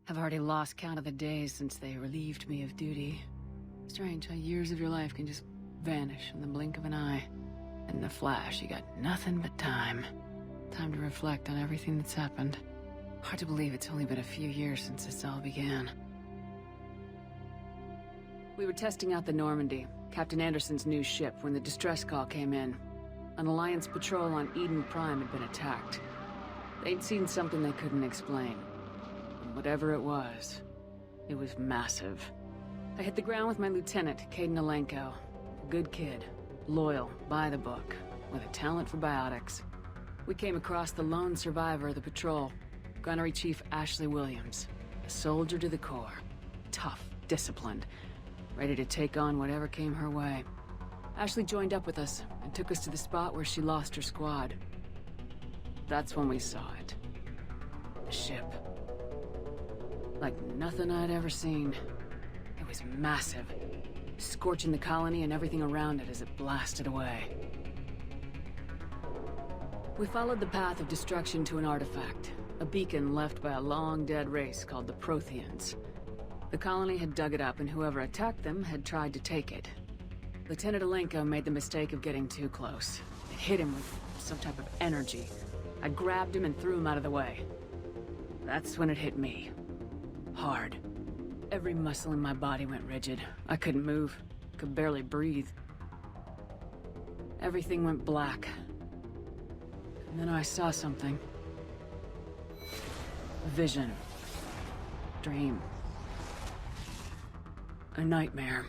I've already lost count of the days since they relieved me of duty. Strange how years of your life can just vanish in the blink of an eye. And in a flash, you got nothing but time. Time to reflect on everything that's happened. Hard to believe it's only been a few years since this all began. We were testing out the Normandy, Captain Anderson's new ship, when the distress call came in. An Alliance patrol on Eden Prime had been attacked. They'd seen something they couldn't explain. And whatever it was massive. I hit the ground with my lieutenant, Kaidan Alenko. A good kid, loyal, by the book, with a talent for biotics. We came across the lone survivor of the patrol, Gunnery Chief Ashley Williams. A soldier to the core. Tough, disciplined, ready to take on whatever came her way. Ashley joined up with us and took us to the spot where she lost her squad. That's when we saw it. A ship. Like nothing I'd ever seen. It was massive, scorching the colony and everything around it as it blasted away. We followed the path of destruction to an artifact, a beacon left by a long-dead race called the Protheans. The colony had dug it up, and whoever attacked them had tried to take it. Lieutenant Alenko made the mistake of getting too close. It hit him with some type of energy. I grabbed him and threw him out of the way. That's when it hit me. Hard. Every muscle in my body went rigid. I couldn't move. Could barely breathe. Everything went black. And then I saw something. A vision. Dream. A nightmare.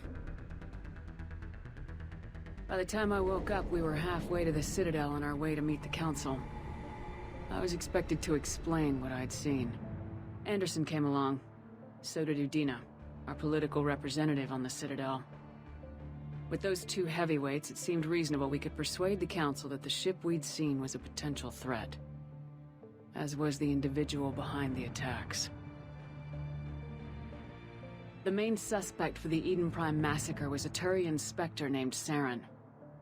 By the time I woke up, we were halfway to the Citadel on our way to meet the Council. I was expected to explain what I'd seen. Anderson came along. So did Udina, our political representative on the Citadel. With those two heavyweights, it seemed reasonable we could persuade the Council that the ship we'd seen was a potential threat. As was the individual behind the attacks. The main suspect for the Eden Prime massacre was a Turian Spectre named Saren.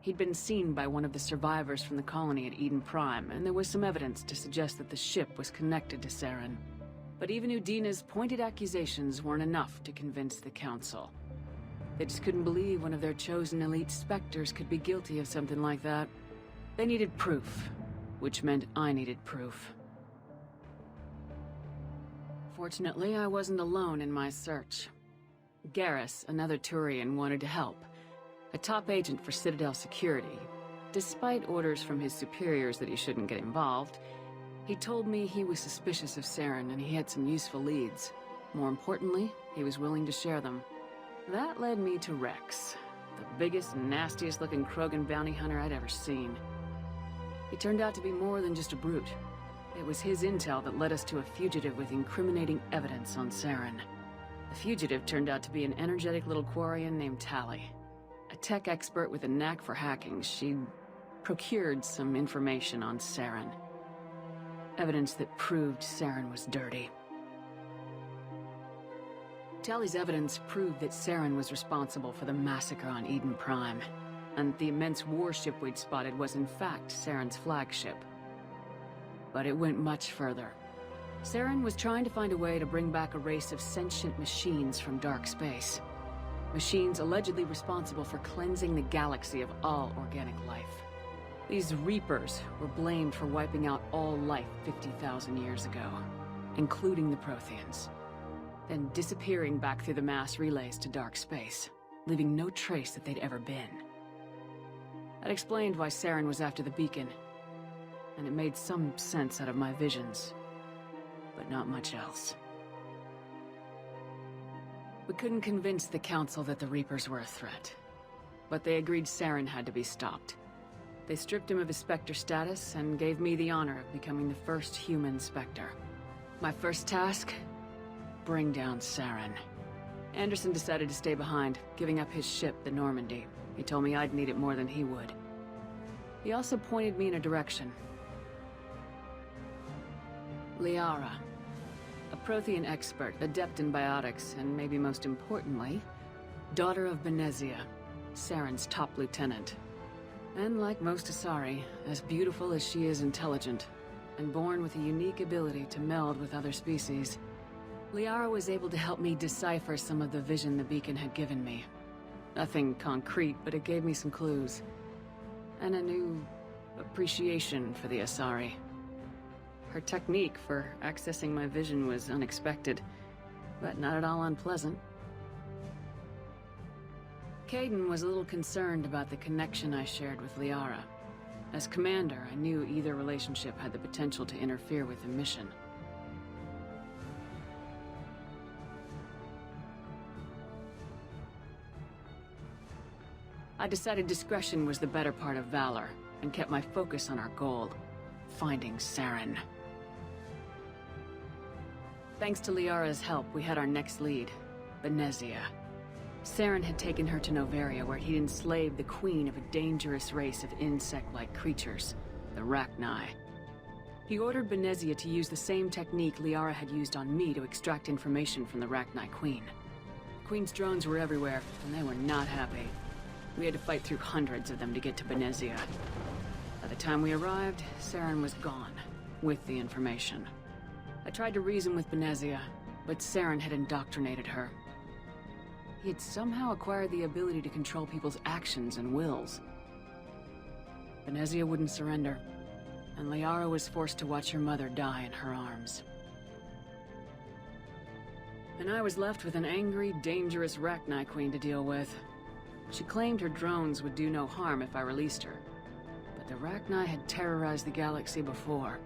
He'd been seen by one of the survivors from the colony at Eden Prime, and there was some evidence to suggest that the ship was connected to Saren. But even Udina's pointed accusations weren't enough to convince the Council. They just couldn't believe one of their chosen elite Spectres could be guilty of something like that. They needed proof, which meant I needed proof. Fortunately, I wasn't alone in my search. Garrus, another Turian, wanted to help. A top agent for Citadel security. Despite orders from his superiors that he shouldn't get involved, he told me he was suspicious of Saren and he had some useful leads. More importantly, he was willing to share them. That led me to Rex, the biggest, nastiest looking Krogan bounty hunter I'd ever seen. He turned out to be more than just a brute. It was his intel that led us to a fugitive with incriminating evidence on Saren. The fugitive turned out to be an energetic little Quarian named Tali. A tech expert with a knack for hacking, she'd procured some information on Saren. Evidence that proved Saren was dirty. Tali's evidence proved that Saren was responsible for the massacre on Eden Prime, and the immense warship we'd spotted was in fact Saren's flagship. But it went much further. Saren was trying to find a way to bring back a race of sentient machines from dark space. Machines allegedly responsible for cleansing the galaxy of all organic life. These Reapers were blamed for wiping out all life 50,000 years ago, including the Protheans, then disappearing back through the mass relays to dark space, leaving no trace that they'd ever been. That explained why Saren was after the beacon, and it made some sense out of my visions, but not much else. We couldn't convince the Council that the Reapers were a threat, but they agreed Saren had to be stopped. They stripped him of his Spectre status and gave me the honor of becoming the first human Spectre. My first task? Bring down Saren. Anderson decided to stay behind, giving up his ship, the Normandy. He told me I'd need it more than he would. He also pointed me in a direction. Liara. A Prothean expert, adept in biotics, and maybe most importantly, daughter of Benezia, Saren's top lieutenant. And like most Asari, as beautiful as she is intelligent, and born with a unique ability to meld with other species. Liara was able to help me decipher some of the vision the beacon had given me. Nothing concrete, but it gave me some clues. And a new appreciation for the Asari. Her technique for accessing my vision was unexpected, but not at all unpleasant. Kaidan was a little concerned about the connection I shared with Liara. As commander, I knew either relationship had the potential to interfere with the mission. I decided discretion was the better part of valor, and kept my focus on our goal, finding Saren. Thanks to Liara's help, we had our next lead, Benezia. Saren had taken her to Noveria, where he'd enslaved the queen of a dangerous race of insect-like creatures, the Rachni. He ordered Benezia to use the same technique Liara had used on me to extract information from the Rachni queen. The queen's drones were everywhere, and they were not happy. We had to fight through hundreds of them to get to Benezia. By the time we arrived, Saren was gone, with the information. I tried to reason with Benezia, but Saren had indoctrinated her. He had somehow acquired the ability to control people's actions and wills. Benezia wouldn't surrender, and Liara was forced to watch her mother die in her arms. And I was left with an angry, dangerous Rachni queen to deal with. She claimed her drones would do no harm if I released her, but the Rachni had terrorized the galaxy before.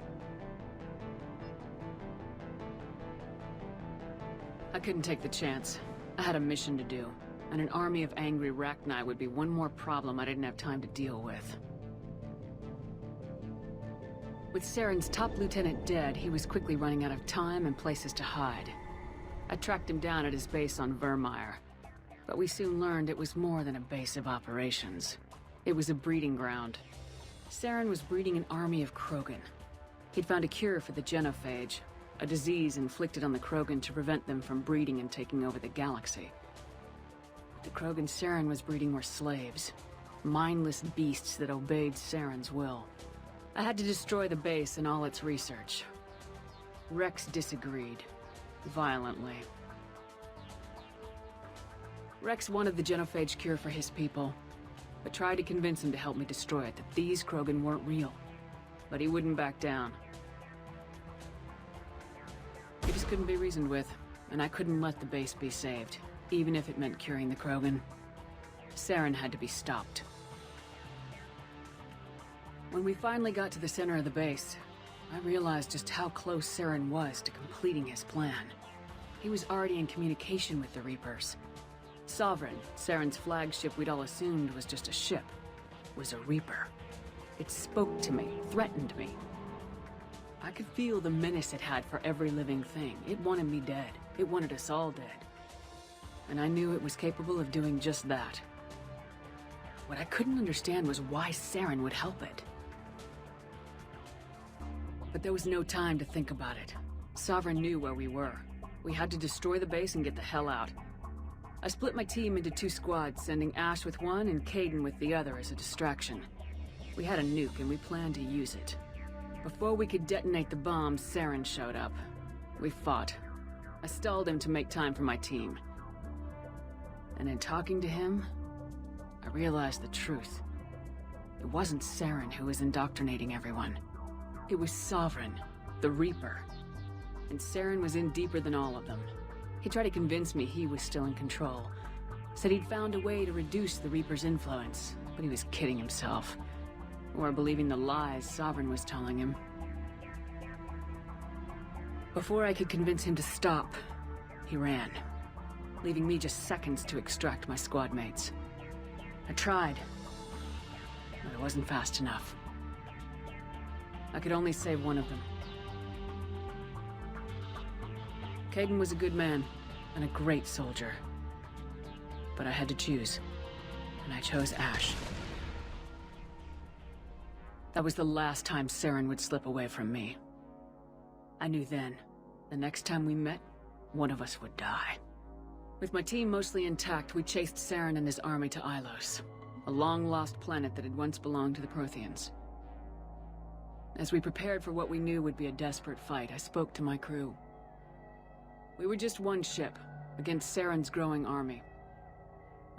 I couldn't take the chance. I had a mission to do, and an army of angry Rachni would be one more problem I didn't have time to deal with. With Saren's top lieutenant dead, he was quickly running out of time and places to hide. I tracked him down at his base on Virmire, but we soon learned it was more than a base of operations. It was a breeding ground. Saren was breeding an army of Krogan. He'd found a cure for the genophage, a disease inflicted on the Krogan to prevent them from breeding and taking over the galaxy. The Krogan Saren was breeding were slaves, mindless beasts that obeyed Saren's will. I had to destroy the base and all its research. Rex disagreed, violently. Rex wanted the genophage cure for his people, but tried to convince him to help me destroy it, that these Krogan weren't real. But he wouldn't back down. He just couldn't be reasoned with, and I couldn't let the base be saved, even if it meant curing the Krogan. Saren had to be stopped. When we finally got to the center of the base, I realized just how close Saren was to completing his plan. He was already in communication with the Reapers. Sovereign, Saren's flagship we'd all assumed was just a ship, was a Reaper. It spoke to me, threatened me. I could feel the menace it had for every living thing. It wanted me dead. It wanted us all dead. And I knew it was capable of doing just that. What I couldn't understand was why Saren would help it. But there was no time to think about it. Sovereign knew where we were. We had to destroy the base and get the hell out. I split my team into 2 squads, sending Ash with one and Kaidan with the other as a distraction. We had a nuke and we planned to use it. Before we could detonate the bomb, Saren showed up. We fought. I stalled him to make time for my team. And in talking to him, I realized the truth. It wasn't Saren who was indoctrinating everyone. It was Sovereign, the Reaper. And Saren was in deeper than all of them. He tried to convince me he was still in control. Said he'd found a way to reduce the Reaper's influence, but he was kidding himself. Or believing the lies Sovereign was telling him. Before I could convince him to stop, he ran, leaving me just seconds to extract my squad mates. I tried, but I wasn't fast enough. I could only save one of them. Kaidan was a good man, and a great soldier. But I had to choose, and I chose Ash. That was the last time Saren would slip away from me. I knew then, the next time we met, one of us would die. With my team mostly intact, we chased Saren and his army to Ilos, a long-lost planet that had once belonged to the Protheans. As we prepared for what we knew would be a desperate fight, I spoke to my crew. We were just one ship, against Saren's growing army.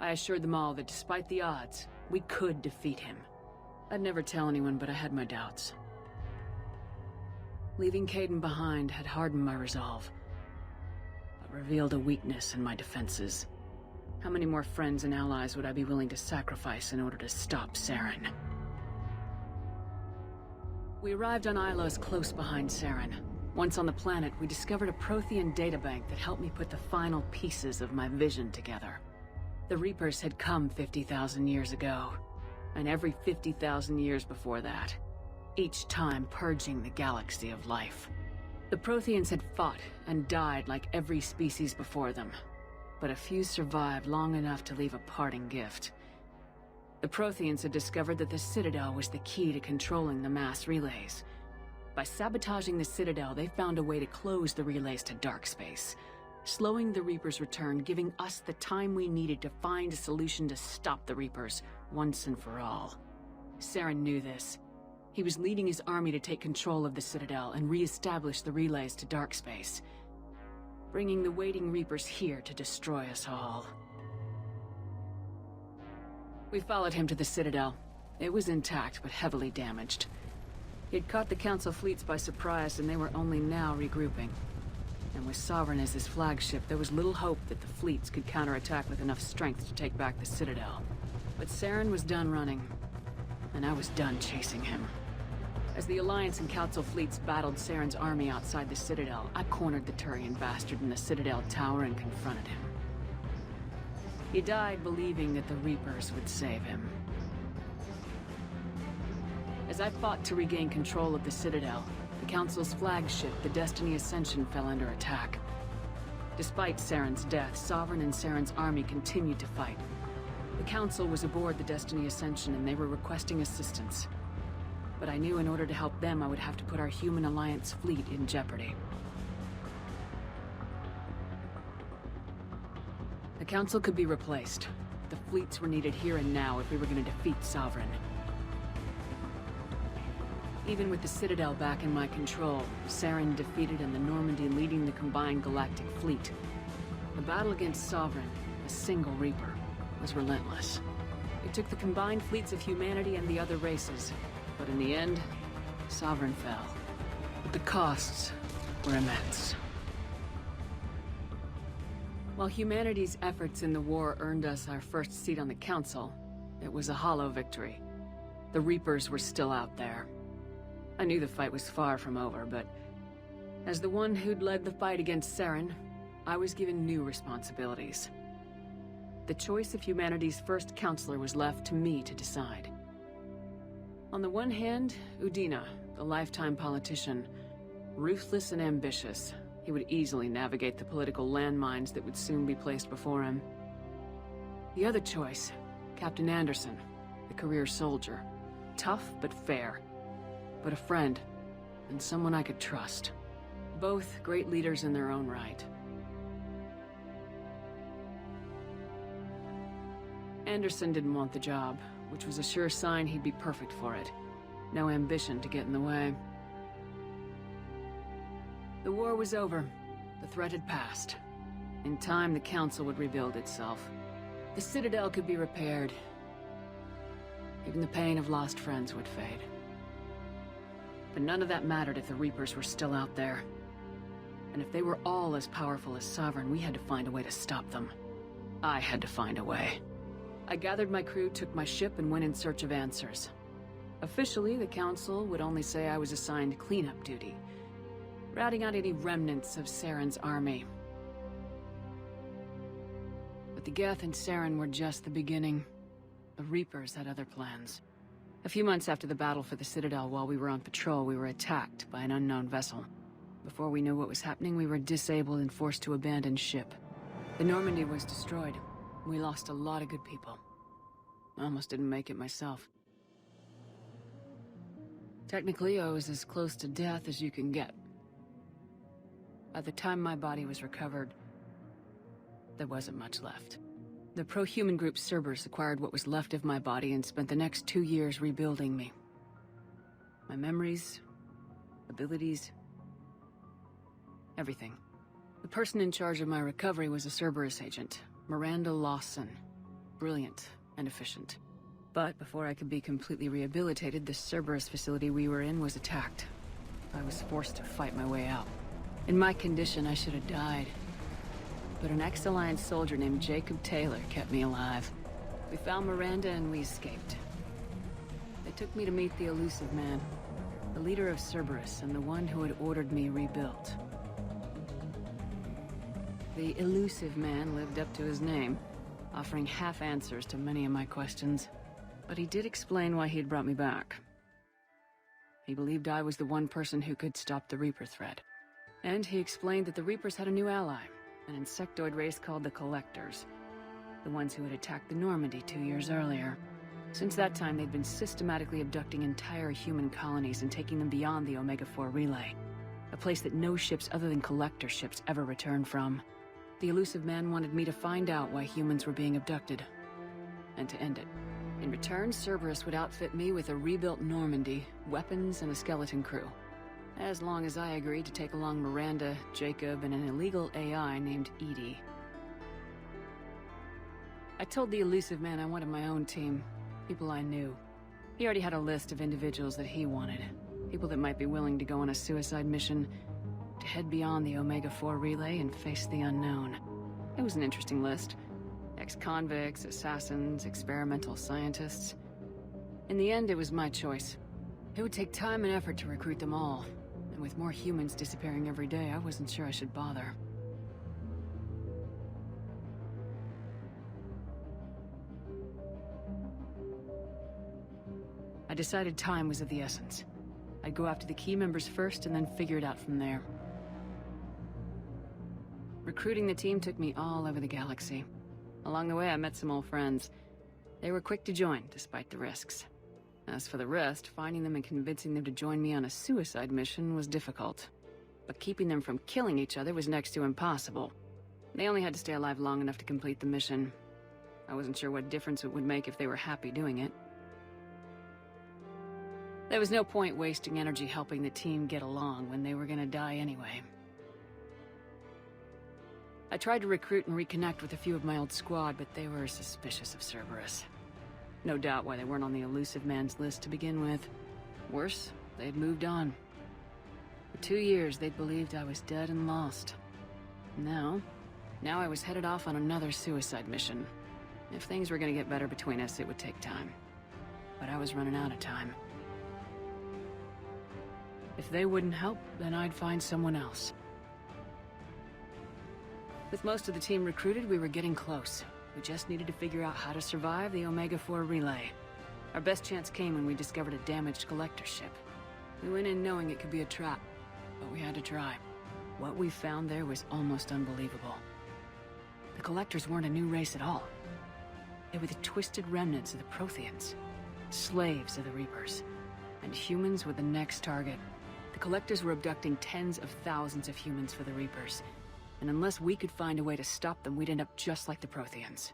I assured them all that despite the odds, we could defeat him. I'd never tell anyone, but I had my doubts. Leaving Kaidan behind had hardened my resolve, but revealed a weakness in my defenses. How many more friends and allies would I be willing to sacrifice in order to stop Saren? We arrived on Ilos close behind Saren. Once on the planet, we discovered a Prothean databank that helped me put the final pieces of my vision together. The Reapers had come 50,000 years ago, and every 50,000 years before that, each time purging the galaxy of life. The Protheans had fought and died like every species before them, but a few survived long enough to leave a parting gift. The Protheans had discovered that the Citadel was the key to controlling the mass relays. By sabotaging the Citadel, they found a way to close the relays to dark space, slowing the Reapers' return, giving us the time we needed to find a solution to stop the Reapers once and for all. Saren knew this. He was leading his army to take control of the Citadel and re-establish the relays to dark space, bringing the waiting Reapers here to destroy us all. We followed him to the Citadel. It was intact, but heavily damaged. He had caught the Council fleets by surprise, and they were only now regrouping. And with Sovereign as his flagship, there was little hope that the fleets could counterattack with enough strength to take back the Citadel. But Saren was done running, and I was done chasing him. As the Alliance and Council fleets battled Saren's army outside the Citadel, I cornered the Turian bastard in the Citadel tower and confronted him. He died believing that the Reapers would save him. As I fought to regain control of the Citadel, the Council's flagship, the Destiny Ascension, fell under attack. Despite Saren's death, Sovereign and Saren's army continued to fight. The Council was aboard the Destiny Ascension and they were requesting assistance. But I knew in order to help them, I would have to put our human Alliance fleet in jeopardy. The Council could be replaced. The fleets were needed here and now if we were going to defeat Sovereign. Even with the Citadel back in my control, Saren defeated and the Normandy leading the combined galactic fleet. The battle against Sovereign, a single Reaper, was relentless. It took the combined fleets of humanity and the other races, but in the end, Sovereign fell. But the costs were immense. While humanity's efforts in the war earned us our first seat on the Council, it was a hollow victory. The Reapers were still out there. I knew the fight was far from over, but as the one who'd led the fight against Saren, I was given new responsibilities. The choice of humanity's first counselor was left to me to decide. On the one hand, Udina, the lifetime politician, ruthless and ambitious. He would easily navigate the political landmines that would soon be placed before him. The other choice, Captain Anderson, the career soldier. Tough but fair, but a friend, and someone I could trust. Both great leaders in their own right. Anderson didn't want the job, which was a sure sign he'd be perfect for it. No ambition to get in the way. The war was over. The threat had passed. In time, the Council would rebuild itself. The Citadel could be repaired. Even the pain of lost friends would fade. But none of that mattered if the Reapers were still out there. And if they were all as powerful as Sovereign, we had to find a way to stop them. I had to find a way. I gathered my crew, took my ship, and went in search of answers. Officially, the Council would only say I was assigned cleanup duty, routing out any remnants of Saren's army. But the Geth and Saren were just the beginning. The Reapers had other plans. A few months after the battle for the Citadel, while we were on patrol, we were attacked by an unknown vessel. Before we knew what was happening, we were disabled and forced to abandon ship. The Normandy was destroyed. We lost a lot of good people. I almost didn't make it myself. Technically, I was as close to death as you can get. By the time my body was recovered, there wasn't much left. The pro-human group Cerberus acquired what was left of my body and spent the next 2 years rebuilding me. My memories, abilities, everything. The The person in charge of my recovery was a Cerberus agent, Miranda Lawson. Brilliant and efficient. But before I could be completely rehabilitated, the Cerberus facility we were in was attacked. I was forced to fight my way out. In my condition, I should have died. But an ex-Alliance soldier named Jacob Taylor kept me alive. We found Miranda and we escaped. They took me to meet the Elusive Man, the leader of Cerberus and the one who had ordered me rebuilt. The Elusive Man lived up to his name, offering half answers to many of my questions. But he did explain why he'd brought me back. He believed I was the one person who could stop the Reaper threat. And he explained that the Reapers had a new ally, an insectoid race called the Collectors, the ones who had attacked the Normandy 2 years earlier. Since that time, they'd been systematically abducting entire human colonies and taking them beyond the Omega-4 relay, a place that no ships other than Collector ships ever return from. The Elusive Man wanted me to find out why humans were being abducted, and to end it. In return, Cerberus would outfit me with a rebuilt Normandy, weapons, and a skeleton crew. As long as I agreed to take along Miranda, Jacob, and an illegal AI named EDI. I told the Elusive Man I wanted my own team, people I knew. He already had a list of individuals that he wanted, people that might be willing to go on a suicide mission, to head beyond the Omega-4 relay and face the unknown. It was an interesting list. Ex-convicts, assassins, experimental scientists. In the end, it was my choice. It would take time and effort to recruit them all, and with more humans disappearing every day, I wasn't sure I should bother. I decided time was of the essence. I'd go after the key members first and then figure it out from there. Recruiting the team took me all over the galaxy. Along the way, I met some old friends. They were quick to join, despite the risks. As for the rest, finding them and convincing them to join me on a suicide mission was difficult. But keeping them from killing each other was next to impossible. They only had to stay alive long enough to complete the mission. I wasn't sure what difference it would make if they were happy doing it. There was no point wasting energy helping the team get along when they were gonna die anyway. I tried to recruit and reconnect with a few of my old squad, but they were suspicious of Cerberus. No doubt why they weren't on the Elusive Man's list to begin with. Worse, they'd moved on. For 2 years, they'd believed I was dead and lost. Now I was headed off on another suicide mission. If things were gonna get better between us, it would take time. But I was running out of time. If they wouldn't help, then I'd find someone else. With most of the team recruited, we were getting close. We just needed to figure out how to survive the Omega-4 relay. Our best chance came when we discovered a damaged Collector ship. We went in knowing it could be a trap, but we had to try. What we found there was almost unbelievable. The Collectors weren't a new race at all. They were the twisted remnants of the Protheans, slaves of the Reapers, and humans were the next target. The Collectors were abducting tens of thousands of humans for the Reapers. And unless we could find a way to stop them, we'd end up just like the Protheans.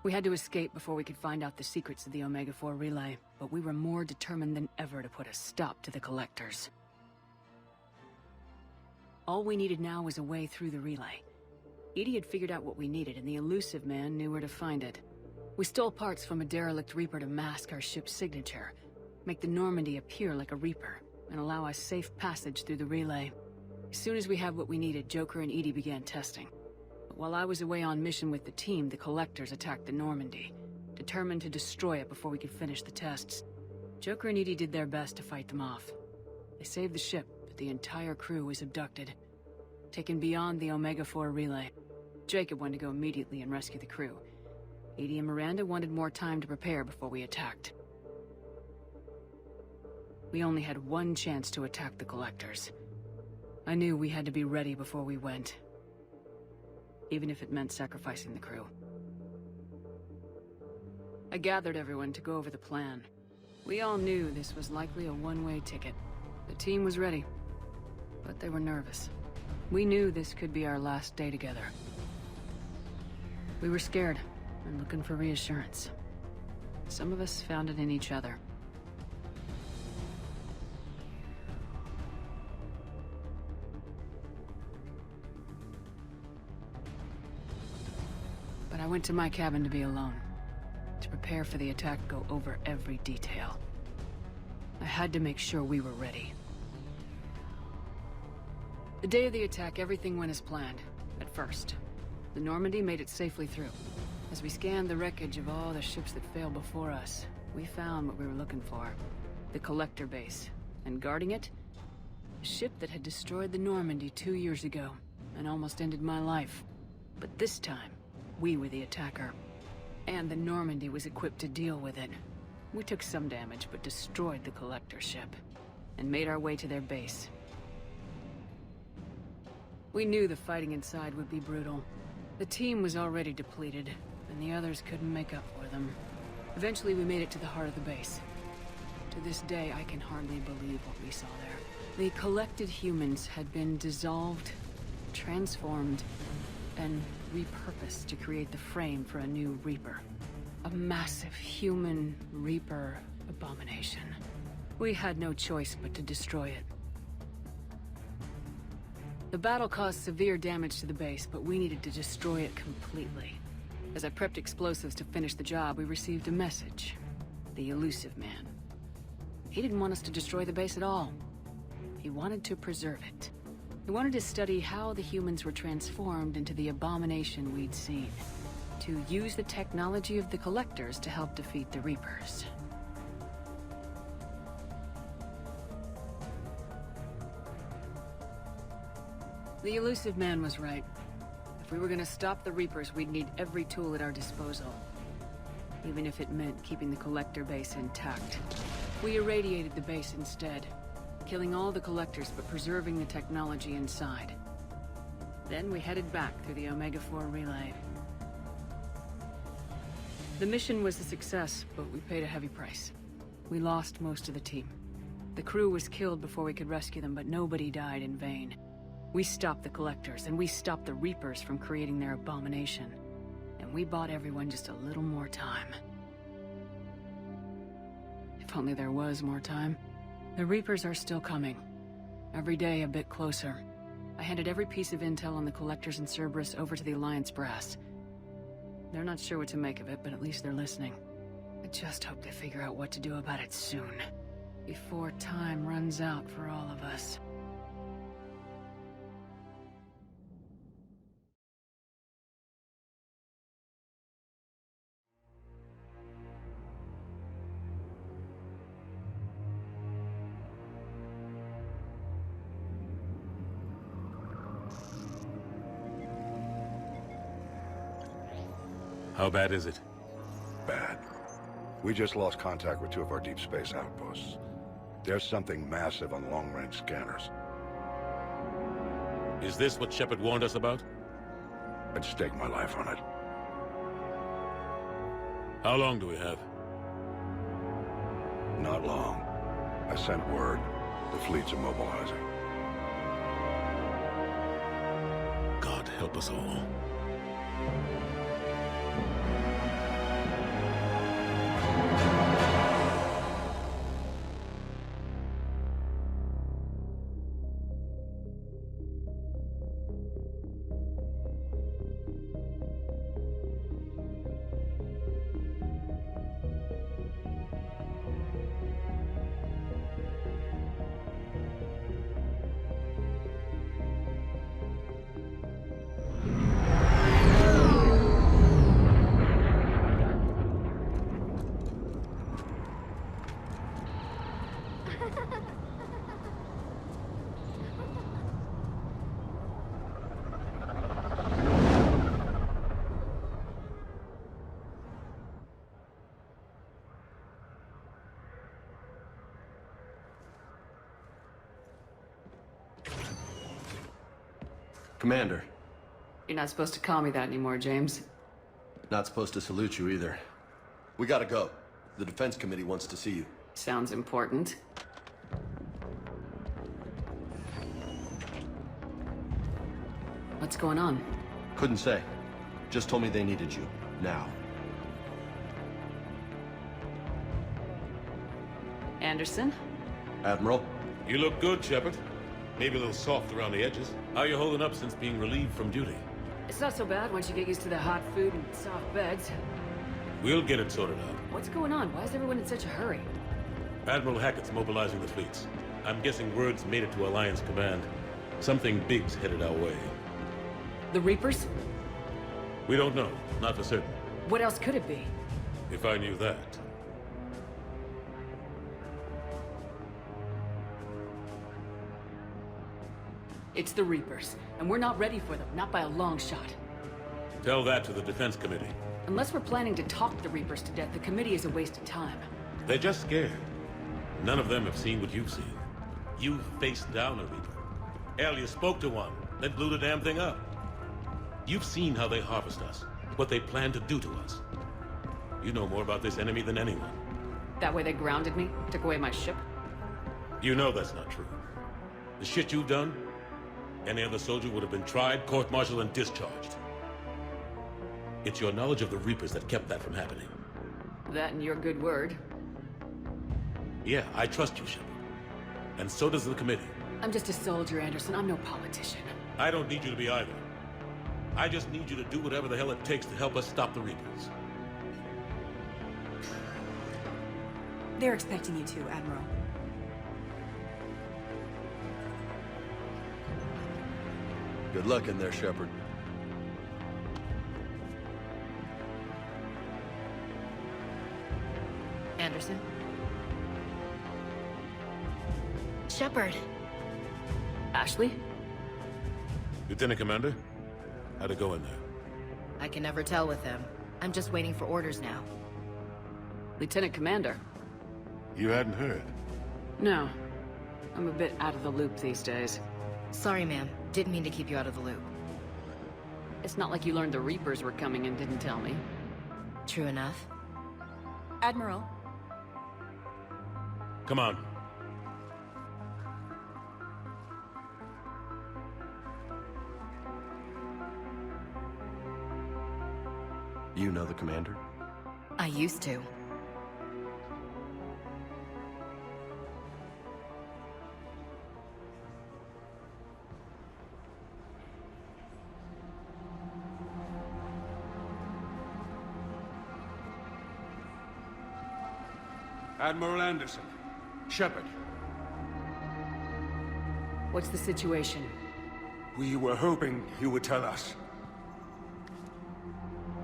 We had to escape before we could find out the secrets of the Omega-4 relay, but we were more determined than ever to put a stop to the Collectors. All we needed now was a way through the relay. EDI had figured out what we needed, and the Elusive Man knew where to find it. We stole parts from a derelict Reaper to mask our ship's signature, make the Normandy appear like a Reaper, and allow us safe passage through the relay. As soon as we had what we needed, Joker and EDI began testing. But while I was away on mission with the team, the Collectors attacked the Normandy, determined to destroy it before we could finish the tests. Joker and EDI did their best to fight them off. They saved the ship, but the entire crew was abducted, taken beyond the Omega-4 relay. Jacob wanted to go immediately and rescue the crew. EDI and Miranda wanted more time to prepare before we attacked. We only had one chance to attack the Collectors. I knew we had to be ready before we went, even if it meant sacrificing the crew. I gathered everyone to go over the plan. We all knew this was likely a one-way ticket. The team was ready, but they were nervous. We knew this could be our last day together. We were scared and looking for reassurance. Some of us found it in each other. but I went to my cabin to be alone. To prepare for the attack, go over every detail. I had to make sure we were ready. The day of the attack, everything went as planned, at first. The Normandy made it safely through. As we scanned the wreckage of all the ships that failed before us, we found what we were looking for. The Collector base. And guarding it, a ship that had destroyed the Normandy 2 years ago, and almost ended my life. But this time, we were the attacker. And the Normandy was equipped to deal with it. We took some damage, but destroyed the Collector ship, and made our way to their base. We knew the fighting inside would be brutal. The team was already depleted, and the others couldn't make up for them. Eventually, we made it to the heart of the base. To this day, I can hardly believe what we saw there. The collected humans had been dissolved, transformed, and repurposed to create the frame for a new Reaper. A massive human Reaper abomination. We had no choice but to destroy it. The battle caused severe damage to the base, but we needed to destroy it completely. As I prepped explosives to finish the job, we received a message. The Illusive Man. He didn't want us to destroy the base at all. He wanted to preserve it. He wanted to study how the humans were transformed into the abomination we'd seen. To use the technology of the Collectors to help defeat the Reapers. The Illusive Man was right. If we were gonna stop the Reapers, we'd need every tool at our disposal. Even if it meant keeping the Collector base intact. We irradiated the base instead, killing all the Collectors but preserving the technology inside. Then we headed back through the Omega-4 relay. The mission was a success, but we paid a heavy price. We lost most of the team. The crew was killed before we could rescue them, but nobody died in vain. We stopped the Collectors, and we stopped the Reapers from creating their abomination. And we bought everyone just a little more time. If only there was more time. The Reapers are still coming. Every day a bit closer. I handed every piece of intel on the Collectors in Cerberus over to the Alliance brass. They're not sure what to make of it, but at least they're listening. I just hope they figure out what to do about it soon. Before time runs out for all of us. How bad is it? Bad. We just lost contact with 2 of our deep space outposts. There's something massive on long-range scanners. Is this what Shepard warned us about? I'd stake my life on it. How long do we have? Not long. I sent word. The fleet's immobilizing. God help us all. Commander. You're not supposed to call me that anymore, James. Not supposed to salute you either. We gotta go. The Defense Committee wants to see you. Sounds important. What's going on? Couldn't say. Just told me they needed you. Now. Anderson? Admiral? You look good, Shepard. Maybe a little soft around the edges. How are you holding up since being relieved from duty? It's not so bad once you get used to the hot food and soft beds. We'll get it sorted out. What's going on? Why is everyone in such a hurry? Admiral Hackett's mobilizing the fleets. I'm guessing word's made it to Alliance Command. Something big's headed our way. The Reapers? We don't know. Not for certain. What else could it be? If I knew that. It's the Reapers, and we're not ready for them, not by a long shot. Tell that to the Defense Committee. Unless we're planning to talk the Reapers to death, the committee is a waste of time. They're just scared. None of them have seen what you've seen. You've faced down a Reaper. Hell, you spoke to one, then blew the damn thing up. You've seen how they harvest us, what they plan to do to us. You know more about this enemy than anyone. That way they grounded me, took away my ship. You know that's not true. The shit you've done, any other soldier would have been tried, court-martialed, and discharged. It's your knowledge of the Reapers that kept that from happening. That and your good word. Yeah, I trust you, Shepard. And so does the committee. I'm just a soldier, Anderson. I'm no politician. I don't need you to be either. I just need you to do whatever the hell it takes to help us stop the Reapers. They're expecting you to, Admiral. Good luck in there, Shepard. Anderson? Shepard. Ashley? Lieutenant Commander, how'd it go in there? I can never tell with them. I'm just waiting for orders now. Lieutenant Commander? You hadn't heard? No. I'm a bit out of the loop these days. Sorry, ma'am. Didn't mean to keep you out of the loop. It's not like you learned the Reapers were coming and didn't tell me. True enough. Admiral, Come on. You know the commander? I used to. Admiral Anderson. Shepard. What's the situation? We were hoping you would tell us.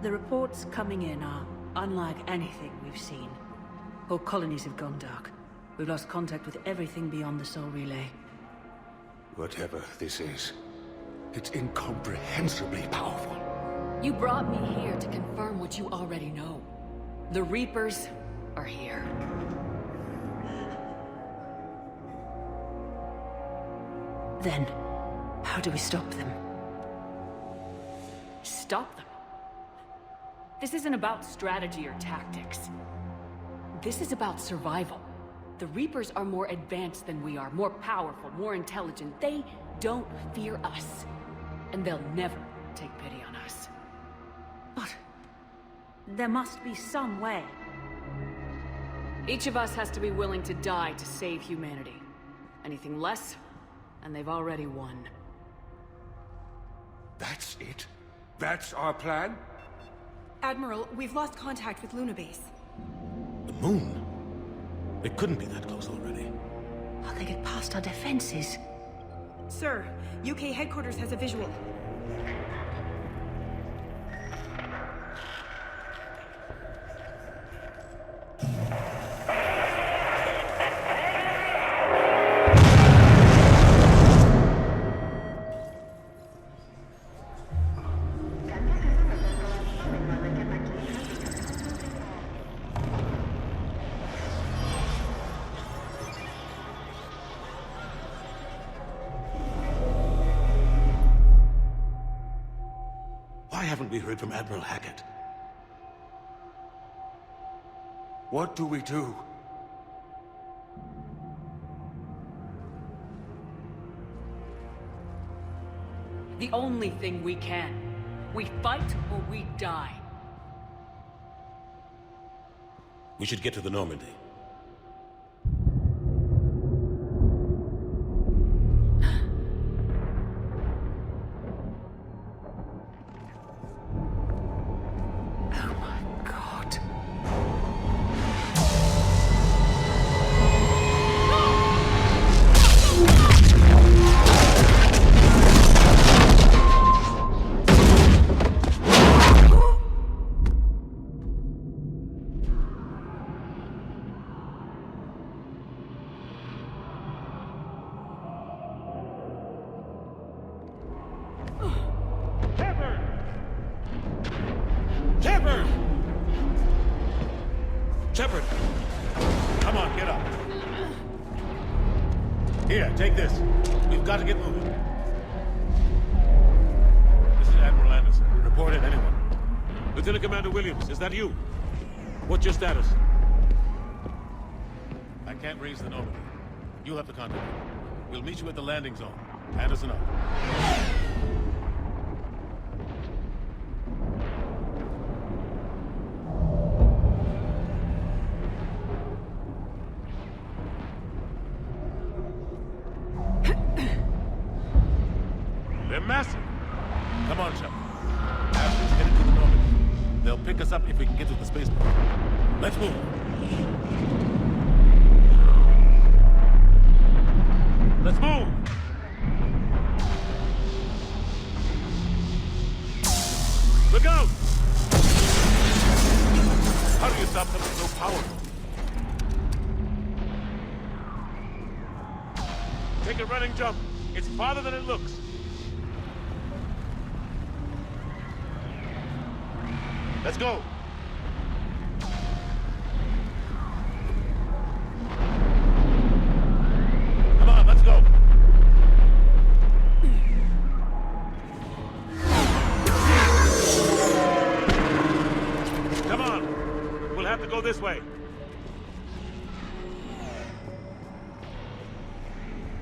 The reports coming in are unlike anything we've seen. Whole colonies have gone dark. We've lost contact with everything beyond the Sol Relay. Whatever this is, it's incomprehensibly powerful. You brought me here to confirm what you already know. The Reapers are here. Then, how do we stop them? Stop them? This isn't about strategy or tactics. This is about survival. The Reapers are more advanced than we are, more powerful, more intelligent. They don't fear us. And they'll never take pity on us. But there must be some way. Each of us has to be willing to die to save humanity. Anything less, and they've already won. That's it? That's our plan? Admiral, we've lost contact with Luna Base. The moon? It couldn't be that close already. How they get past our defenses? Sir, UK headquarters has a visual. Why haven't we heard from Admiral Hackett? What do we do? The only thing we can. We fight or we die. We should get to the Normandy. Shepard! Come on, get up. Here, take this. We've got to get moving. This is Admiral Anderson. Report in, anyone. Lieutenant Commander Williams, is that you? What's your status? I can't raise the Normandy. You'll have to contact me. We'll meet you at the landing zone. Anderson out. They're massive. Come on, Shepard. Ashley's headed to the Normandy. They'll pick us up if we can get to the spaceport. Let's move. Let's move! Look out! How do you stop something so powerful? Take a running jump. It's farther than it looks. Let's go. Come on, let's go. Come on. We'll have to go this way.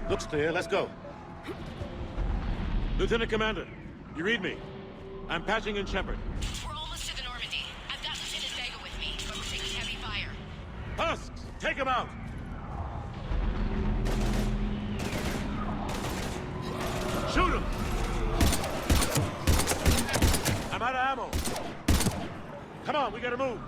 Looks clear. Let's go. Lieutenant Commander, you read me? I'm patching in Shepard. We're almost to the Normandy. I've got Lieutenant Vega with me, but we're taking heavy fire. Husks, take him out! Shoot him! I'm out of ammo. Come on, we gotta move.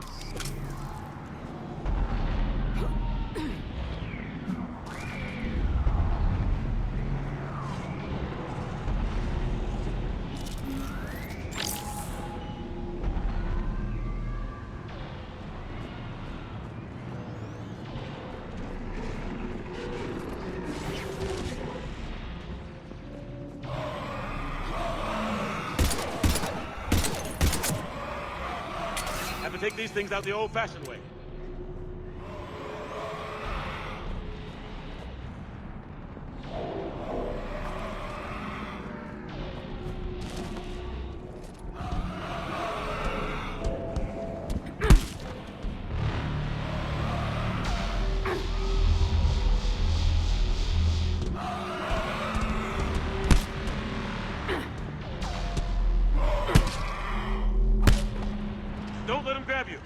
Have to take these things out the old-fashioned way. Don't let him grab you.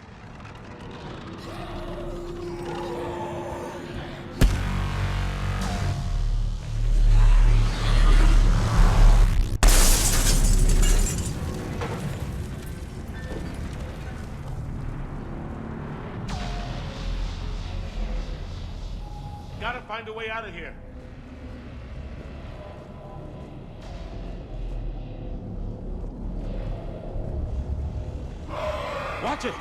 Gotta find a way out of here. Watch it!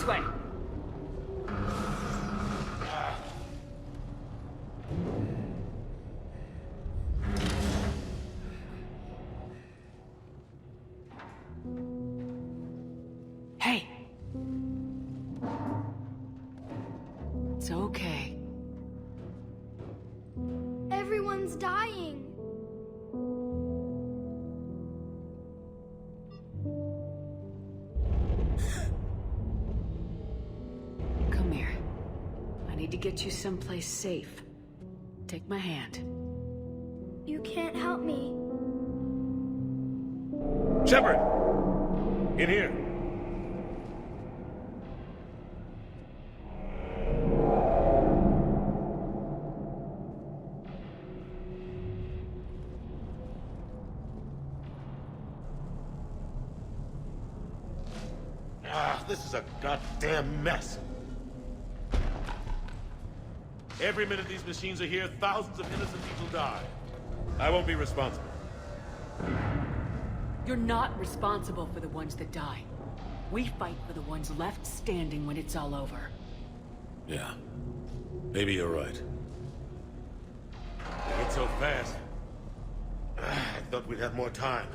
way. Hey. It's okay. Everyone's dying. Come here. I need to get you someplace safe. Take my hand. You can't help me. Shepard! In here. This is a goddamn mess. Every minute these machines are here, thousands of innocent people die. I won't be responsible. You're not responsible for the ones that die. We fight for the ones left standing when it's all over. Yeah. Maybe you're right. It's so fast. I thought we'd have more time.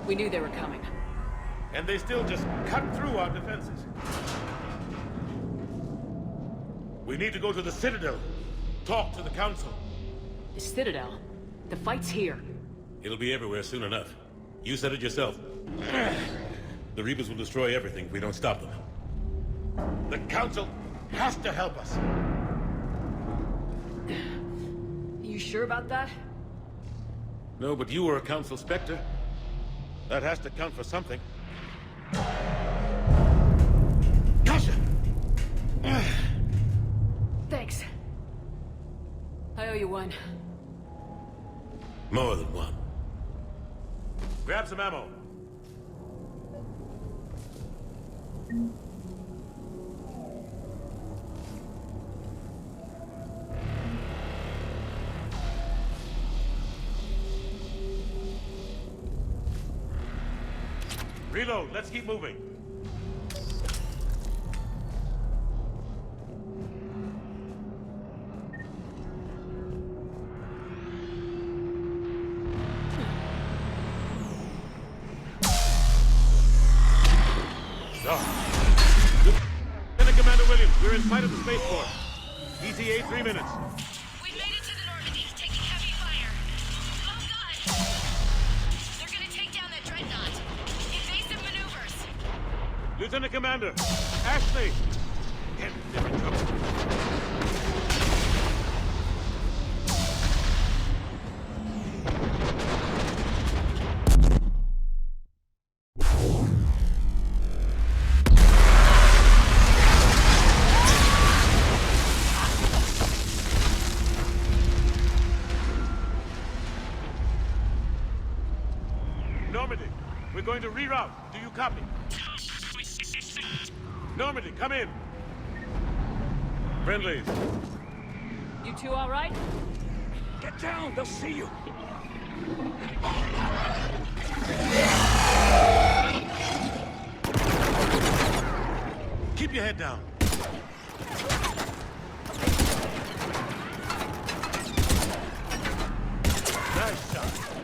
We knew they were coming. And they still just cut through our defenses. We need to go to the Citadel. Talk to the Council. The Citadel? The fight's here. It'll be everywhere soon enough. You said it yourself. The Reapers will destroy everything if we don't stop them. The Council has to help us. You sure about that? No, but you were a Council Spectre. That has to count for something. Kasha! Thanks. I owe you one. More than one. Grab some ammo. Reload. Let's keep moving. Lieutenant Commander Williams, we're in sight of the spaceport. ETA 3 minutes. We've made it to the Normandy, taking heavy fire. Oh god! They're gonna take down that dreadnought. Invasive maneuvers. Lieutenant Commander, Ashley! Get in trouble. Normandy, we're going to reroute. Do you copy? Normandy, come in. Friendlies. You two all right? Get down, they'll see you. Keep your head down. Nice shot.